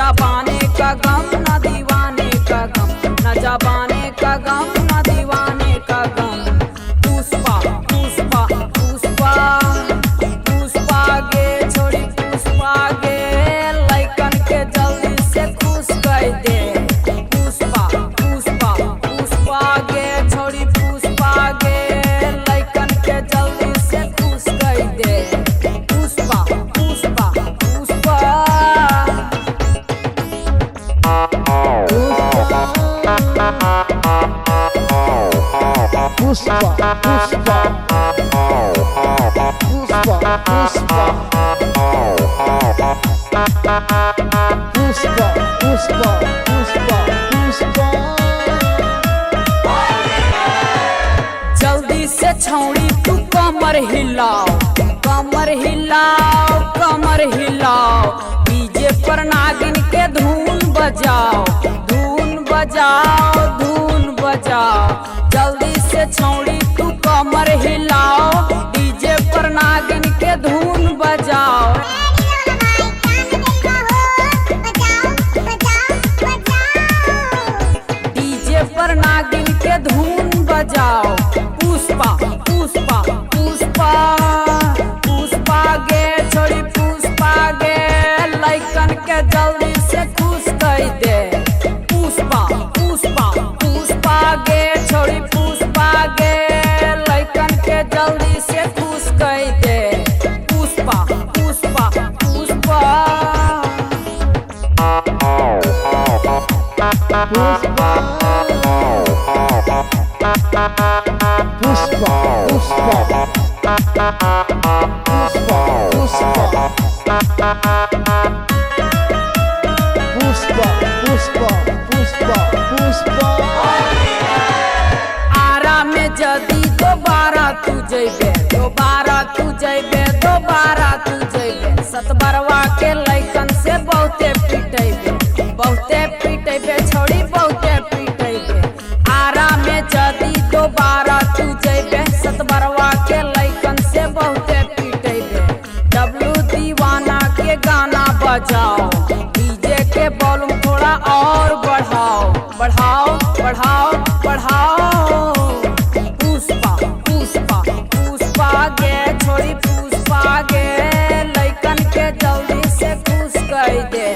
जाबाने का गम न दीवाने का गम, न जाबाने का गम न दीवाने का गम। पुष्पा पुष्पा पुष्पा पुष्पा गे छोड़ी पुष्पा गे, लइकन के जल्दी से खुश कर दे। पुष्पा पुष्पा पुष्पा गे छोड़ी पुष्पा गे, लइकन के जल्दी से खुश कर दे। Pushpa Pushpa Pushpa Puspa, Puspa, Puspa, Puspa, Puspa, Puspa, Puspa, Puspa। जल्दी से छौड़ी तू कमर हिलाओ, कमर हिलाओ, कमर हिलाओ। डीजे पर नागिन के धून बजाओ, धून बजाओ, धून बजाओ। जल्दी से छौड़ी तू कमर हिलाओ, डीजे पर नागिन के धून बजाओ। डीजे पर नागिन के धून बजाओ। पुष्पा पुष्पा पुष्पा पुष्पा गे छोड़ी पुष्पा गे, लइकन के जल्दी से खुश कर दे। पुष्पा पुष्पा पुष्पा गे छोड़ी पुष्पा गे, लइकन के जल्दी से खुश कर दे। Pushpa Pushpa Pushpa Puspa, Puspa, Puspa, Puspa, Puspa, Puspa, Puspa, Puspa। Ara में जदी दोबारा तू जइबे, दोबारा तू जइबे, दोबारा तू जइबे। सतबरवा के लइकन से बहुते पिटैबे, बहुते पिटैबे छोड़ी बहुते पिटैबे। आरा में जदी दोबारा तू जइबे, सतबरवा के लइकन से बहुते पिटैबे। डब्लू दीवाना के गाना बजाओ, डीजे के वॉल्यूम थोड़ा और बढ़ाओ, बढ़ाओ बढ़ाओ बढ़ाओ। पुष्पा पुष्पा पुष्पा गे छोड़ी पुष्पा गे, लइकन के जल्दी से खुश कर दे।